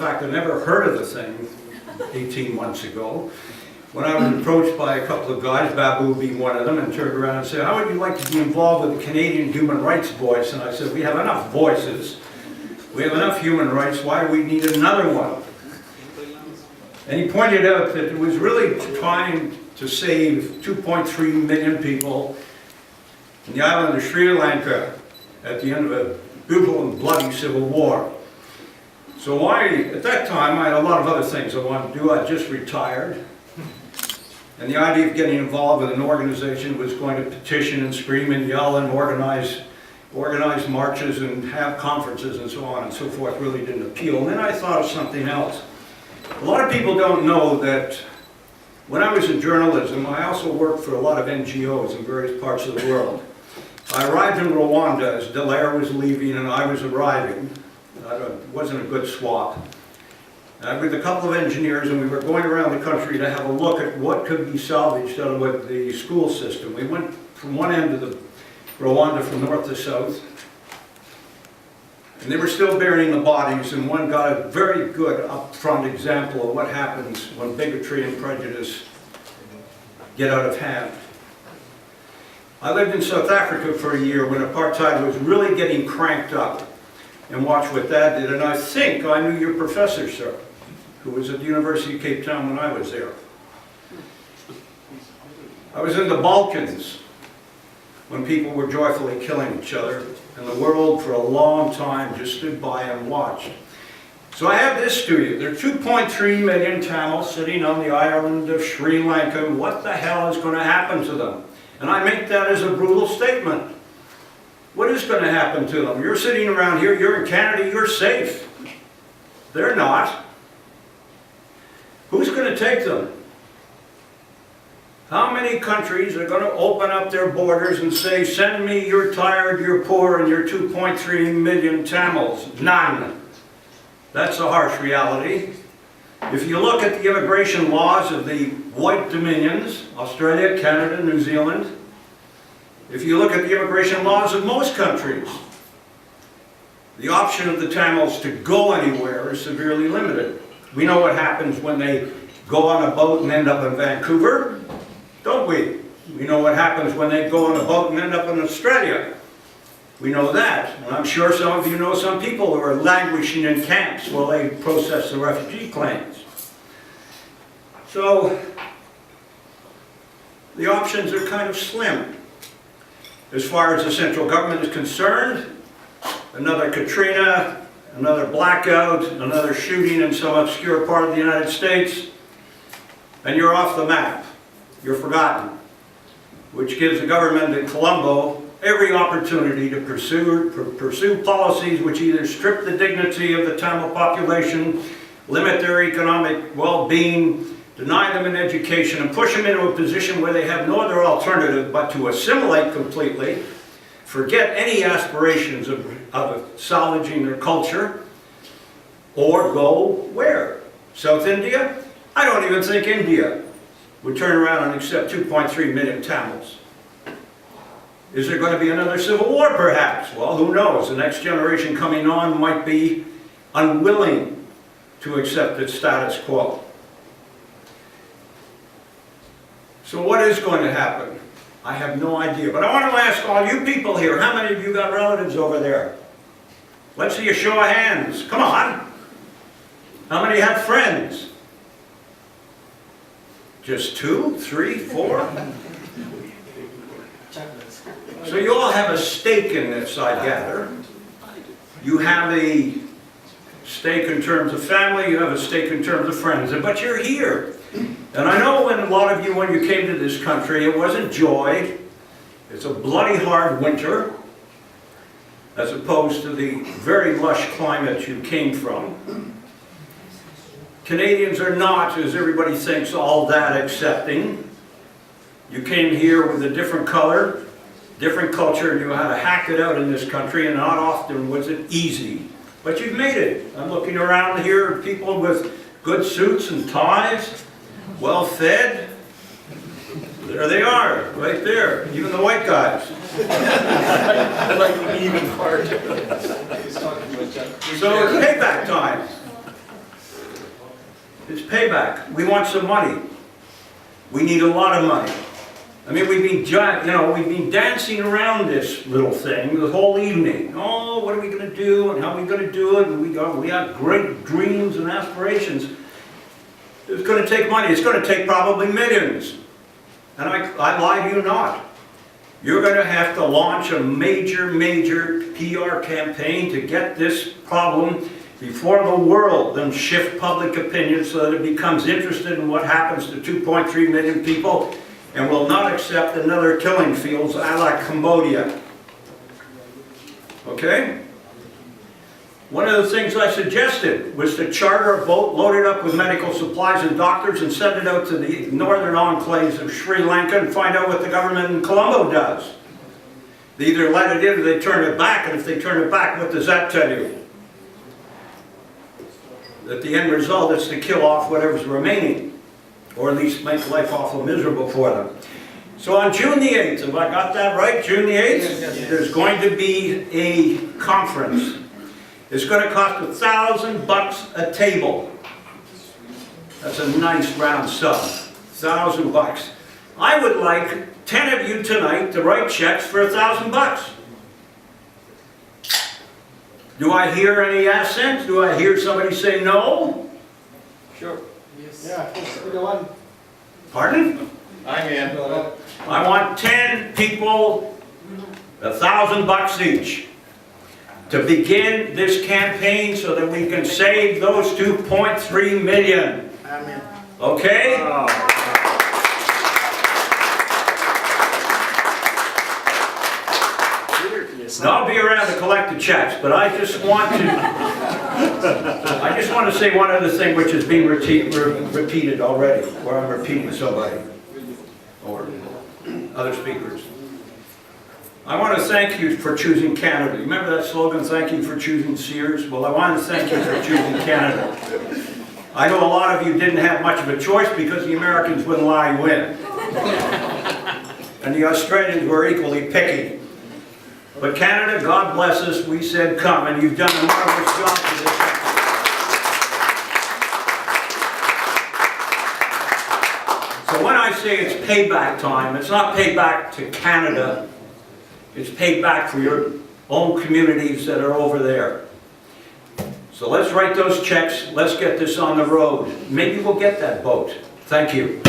fact, I never heard of the thing 18 months ago. When I was approached by a couple of guys, Babu being one of them, and turned around and said, how would you like to be involved with the Canadian human rights voice? And I said, we have enough voices. We have enough human rights. Why do we need another one? And he pointed out that it was really trying to save 2.3 million people in the island of Sri Lanka at the end of a brutal and bloody civil war. So at that time, I had a lot of other things I wanted to do. I just retired. And the idea of getting involved with an organization was going to petition and scream and yell and organize marches and have conferences and so on and so forth really didn't appeal. And then I thought of something else. A lot of people don't know that when I was in journalism, I also worked for a lot of NGOs in various parts of the world. I arrived in Rwanda as Dallaire was leaving and I was arriving. It wasn't a good swap. With a couple of engineers, and we were going around the country to have a look at what could be salvaged out of the school system. We went from one end of the Rwanda from north to south, and they were still burying the bodies, and one got a very good upfront example of what happens when bigotry and prejudice get out of hand. I lived in South Africa for a year when apartheid was really getting cranked up, and watched what that did, and I think I knew your professor, sir, who was at the University of Cape Town when I was there. I was in the Balkans when people were joyfully killing each other, and the world for a long time just stood by and watched. So I have this to you. There are 2.3 million Tamils sitting on the island of Sri Lanka. What the hell is going to happen to them? And I make that as a brutal statement. What is going to happen to them? You're sitting around here, you're in Canada, you're safe. They're not. Who's going to take them? How many countries are going to open up their borders and say, send me your tired, your poor, and your 2.3 million Tamils? None. That's a harsh reality. If you look at the immigration laws of the white dominions, Australia, Canada, New Zealand, if you look at the immigration laws of most countries, the option of the Tamils to go anywhere is severely limited. We know what happens when they go on a boat and end up in Vancouver, don't we? We know what happens when they go on a boat and end up in Australia. We know that. And I'm sure some of you know some people who are languishing in camps while they process the refugee claims. So, the options are kind of slim. As far as the central government is concerned, another Katrina, another blackout, another shooting in some obscure part of the United States, and you're off the map. You're forgotten. Which gives the government in Colombo every opportunity to pursue policies which either strip the dignity of the Tamil population, limit their economic well-being, deny them an education, and push them into a position where they have no other alternative but to assimilate completely, forget any aspirations of salvaging their culture, or go where? South India? I don't even think India would turn around and accept 2.3 million Tamils. Is there going to be another civil war perhaps? Well, who knows? The next generation coming on might be unwilling to accept its status quo. So what is going to happen? I have no idea. But I want to ask all you people here, how many of you got relatives over there? Let's see a show of hands. Come on. How many have friends? Just 2, 3, 4? So you all have a stake in this, I gather. You have a stake in terms of family, you have a stake in terms of friends, but you're here. And I know when a lot of you, when you came to this country, it wasn't joy. It's a bloody hard winter, as opposed to the very lush climate you came from. Canadians are not, as everybody thinks, all that accepting. You came here with a different color, different culture, and you had to hack it out in this country, and not often was it easy. But you've made it. I'm looking around here at people with good suits and ties, well fed. There they are, right there, even the white guys. I like the even part. So it's payback time. It's payback. We want some money. We need a lot of money. I mean, we've been dancing around this little thing the whole evening. Oh, what are we going to do and how are we going to do it? And we have great dreams and aspirations. It's going to take money. It's going to take probably millions. And I lie to you not. You're going to have to launch a major PR campaign to get this problem before the world, then shift public opinion so that it becomes interested in what happens to 2.3 million people and will not accept another killing fields a la Cambodia. Okay? One of the things I suggested was to charter a boat loaded up with medical supplies and doctors and send it out to the northern enclaves of Sri Lanka and find out what the government in Colombo does. They either let it in or they turn it back, and if they turn it back, what does that tell you? That the end result is to kill off whatever's remaining, or at least make life awful miserable for them. So on June the 8th, have I got that right? June the 8th? Yes. There's going to be a conference. It's going to cost $1,000 a table. That's a nice round sum. $1,000. I would like 10 of you tonight to write checks for $1,000. Do I hear any assent? Do I hear somebody say no? Sure. Yes. Yeah, Pardon? I'm in. I want 10 people, $1,000 each, to begin this campaign so that we can save those 2.3 million. Amen. Okay? And I'll be around to collect the checks, but I just want to say one other thing which has been repeated already, or I'm repeating somebody, or other speakers. I want to thank you for choosing Canada. Remember that slogan, thank you for choosing Sears? Well, I want to thank you for choosing Canada. I know a lot of you didn't have much of a choice because the Americans wouldn't lie you in. And the Australians were equally picky. But Canada, God bless us, we said come, and you've done a marvelous job for this country. So when I say it's payback time, it's not payback to Canada. It's payback for your own communities that are over there. So let's write those checks. Let's get this on the road. Maybe we'll get that boat. Thank you.